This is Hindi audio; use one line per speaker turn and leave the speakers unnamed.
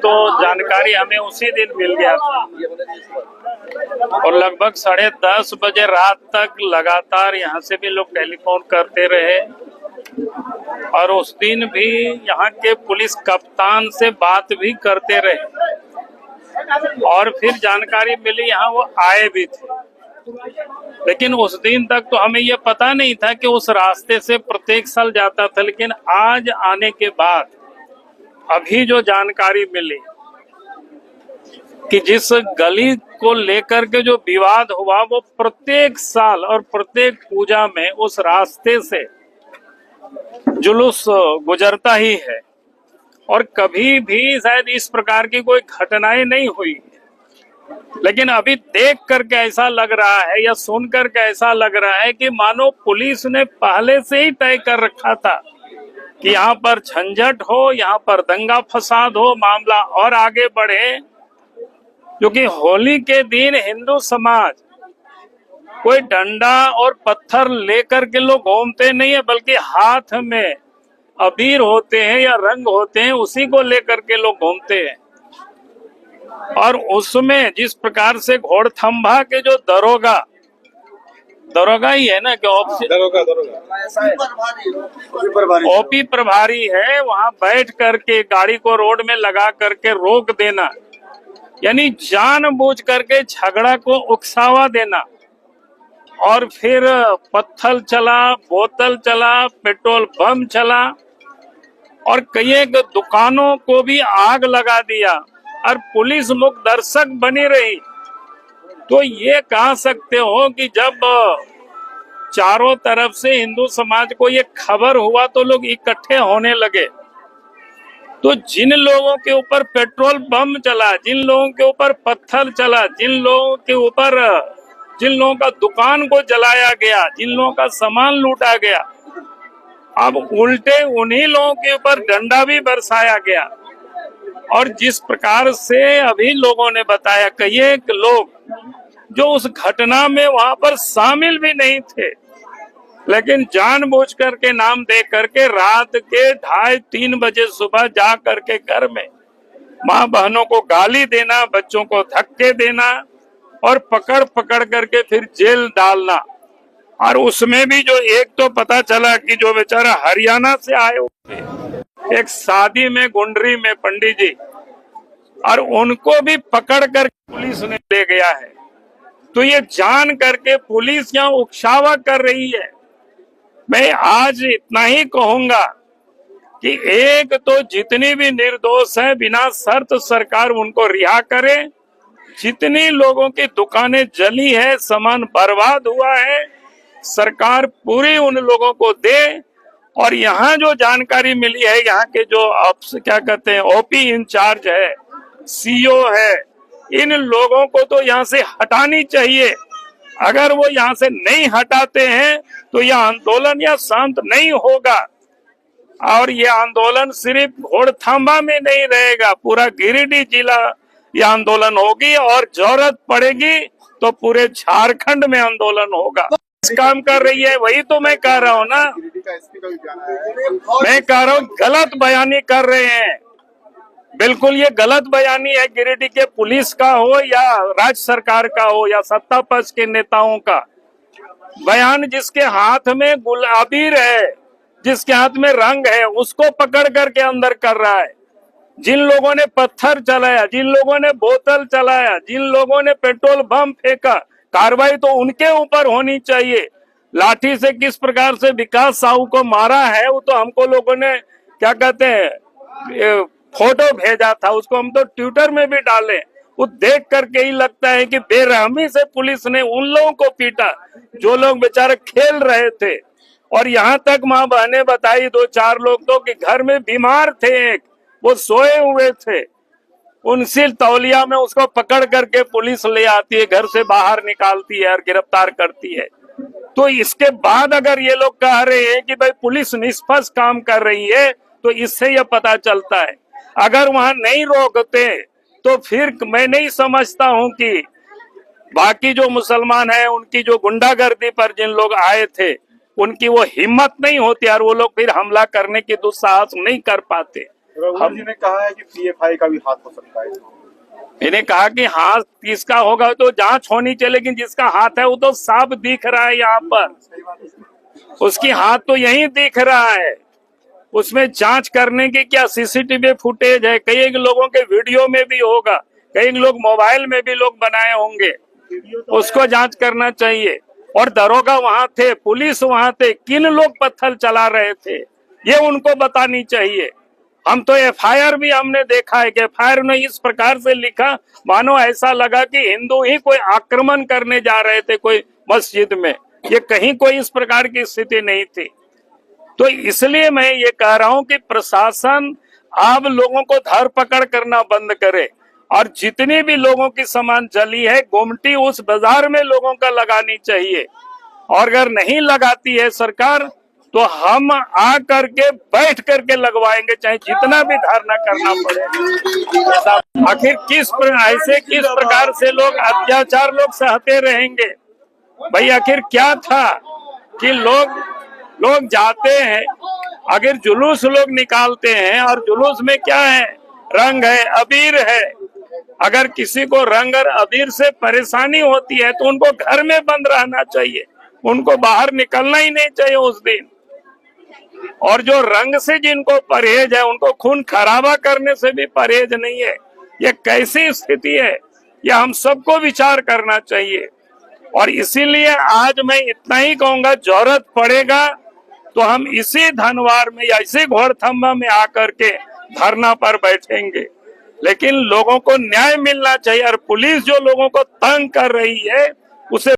तो जानकारी हमें उसी दिन मिल गया था और लगभग 10:30 बजे रात तक लगातार यहाँ से भी लोग टेलीफोन करते रहे और उस दिन भी यहाँ के पुलिस कप्तान से बात भी करते रहे और फिर जानकारी मिली यहाँ वो आए भी थे। लेकिन उस दिन तक तो हमें ये पता नहीं था कि उस रास्ते से प्रत्येक साल जाता था, लेकिन आज आने के बाद अभी जो जानकारी मिली कि जिस गली को लेकर के जो विवाद हुआ वो प्रत्येक साल और प्रत्येक पूजा में उस रास्ते से जुलूस गुजरता ही है और कभी भी शायद इस प्रकार की कोई घटनाएं नहीं हुई। लेकिन अभी देख करके ऐसा लग रहा है या सुन करके ऐसा लग रहा है कि मानो पुलिस ने पहले से ही तय कर रखा था कि यहाँ पर झंझट हो, यहाँ पर दंगा फसाद हो, मामला और आगे बढ़े। क्योंकि होली के दिन हिंदू समाज कोई डंडा और पत्थर लेकर के लोग घूमते नहीं है, बल्कि हाथ में अबीर होते हैं या रंग होते हैं, उसी को लेकर के लोग घूमते हैं। और उसमें जिस प्रकार से घोड़थंभा के जो दरोगा ही है ना कि ओपी प्रभारी है, वहां बैठ करके गाड़ी को रोड में लगा करके रोक देना, यानी जानबूझ करके झगड़ा को उकसावा देना। और फिर पत्थर चला, बोतल चला, पेट्रोल बम चला और कई एक दुकानों को भी आग लगा दिया और पुलिस मुख दर्शक बनी रही। तो ये कह सकते हो कि जब चारों तरफ से हिंदू समाज को ये खबर हुआ तो लोग इकट्ठे होने लगे। तो जिन लोगों के ऊपर पेट्रोल बम चला, जिन लोगों के ऊपर पत्थर चला, जिन लोगों का दुकान को जलाया गया, जिन लोगों का सामान लूटा गया, अब उल्टे उन्हीं लोगों के ऊपर डंडा भी बरसाया गया। और जिस प्रकार से अभी लोगों ने बताया, कई एक लोग जो उस घटना में वहां पर शामिल भी नहीं थे, लेकिन जानबूझ करके नाम दे करके रात के 2:30-3 बजे सुबह जा करके घर में माँ बहनों को गाली देना, बच्चों को धक्के देना और पकड़ करके फिर जेल डालना। और उसमें भी जो एक तो पता चला कि जो बेचारा हरियाणा से आए हुए एक शादी में गुंडरी में पंडित जी, और उनको भी पकड़ कर पुलिस ने ले गया है। तो ये जान करके पुलिस यहाँ उकसावा कर रही है। मैं आज इतना ही कहूंगा कि एक तो जितनी भी निर्दोष है बिना शर्त सरकार उनको रिहा करे। जितनी लोगों की दुकानें जली है, सामान बर्बाद हुआ है, सरकार पूरी उन लोगों को दे। और यहाँ जो जानकारी मिली है, यहाँ के जो क्या कहते हैं ओपी इंचार्ज है, सीओ है, इन लोगों को तो यहाँ से हटानी चाहिए। अगर वो यहाँ से नहीं हटाते हैं तो यह आंदोलन या शांत नहीं होगा। और ये आंदोलन सिर्फ घोड़थांबा में नहीं रहेगा, पूरा गिरिडीह जिला ये आंदोलन होगी और जरूरत पड़ेगी तो पूरे झारखंड में आंदोलन होगा। काम कर रही है, वही तो मैं कह रहा हूँ ना। मैं कह रहा हूँ गलत बयानी कर रहे हैं, बिल्कुल ये गलत बयानी है। गिरिडीह के पुलिस का हो या राज्य सरकार का हो या सत्ता पक्ष के नेताओं का बयान, जिसके हाथ में गुलाबीर है, जिसके हाथ में रंग है, उसको पकड़ करके अंदर कर रहा है। जिन लोगों ने पत्थर चलाया, जिन लोगों ने बोतल चलाया, जिन लोगों ने पेट्रोल बम फेंका, कार्रवाई तो उनके ऊपर होनी चाहिए। लाठी से किस प्रकार से विकास साहू को मारा है वो तो हमको लोगों ने क्या कहते हैं फोटो भेजा था, उसको हम तो ट्विटर में भी डाले। वो देख करके ही लगता है कि बेरहमी से पुलिस ने उन लोगों को पीटा जो लोग बेचारे खेल रहे थे। और यहाँ तक माँ बहने बताई 2-4 लोग तो कि घर में बीमार थे, एक वो सोए हुए थे, उनसे तौलिया में उसको पकड़ करके पुलिस ले आती है, घर से बाहर निकालती है और गिरफ्तार करती है। तो इसके बाद अगर ये लोग कह रहे हैं कि भाई पुलिस निष्पक्ष काम कर रही है, तो इससे यह पता चलता है अगर वहां नहीं रोकते तो फिर मैं नहीं समझता हूं कि बाकी जो मुसलमान हैं उनकी जो गुंडागर्दी पर जिन लोग आए थे उनकी वो हिम्मत नहीं होती और वो लोग फिर हमला करने की दुस्साहस नहीं कर पाते।
रघुवर जी ने कहा है कि पीएफआई का भी हाथ हो सकता है।
मैंने कहा कि हाथ किसका होगा तो जांच होनी चाहिए, लेकिन जिसका हाथ है वो तो साफ दिख रहा है यहाँ पर, उसकी हाथ तो यही दिख रहा है। उसमें जांच करने की क्या सीसीटीवी फुटेज है, कई लोगों के वीडियो में भी होगा, कई लोग मोबाइल में भी लोग बनाए होंगे, उसको जांच करना चाहिए। और दरोगा वहां थे, पुलिस वहां थे, किन लोग पत्थर चला रहे थे ये उनको बतानी चाहिए। हम तो एफआईआर भी हमने देखा है कि एफआईआर ने इस प्रकार से लिखा मानो ऐसा लगा कि हिंदू ही कोई आक्रमण करने जा रहे थे कोई मस्जिद में, ये कहीं कोई इस प्रकार की स्थिति नहीं थी। तो इसलिए मैं ये कह रहा हूं कि प्रशासन अब लोगों को धर पकड़ करना बंद करे, और जितनी भी लोगों की सामान जली है गुमटी उस बाजार में लोगों का लगानी चाहिए। और अगर नहीं लगाती है सरकार तो हम आ करके बैठ करके लगवाएंगे, चाहे जितना भी धरना करना पड़े। आखिर किस प्रकार से लोग अत्याचार लोग सहते रहेंगे भाई? आखिर क्या था कि लोग जाते हैं, अगर जुलूस लोग निकालते हैं और जुलूस में क्या है, रंग है, अबीर है। अगर किसी को रंग और अबीर से परेशानी होती है तो उनको घर में बंद रहना चाहिए, उनको बाहर निकलना ही नहीं चाहिए उस दिन। और जो रंग से जिनको परहेज है उनको खून खराबा करने से भी परहेज नहीं है। ये कैसी स्थिति है, ये हम सबको विचार करना चाहिए। और इसीलिए आज मैं इतना ही कहूंगा, जरूरत पड़ेगा तो हम इसी धनवार में या इसी घोड़थम्बा में आकर के धरना पर बैठेंगे, लेकिन लोगों को न्याय मिलना चाहिए। और पुलिस जो लोगों को तंग कर रही है उसे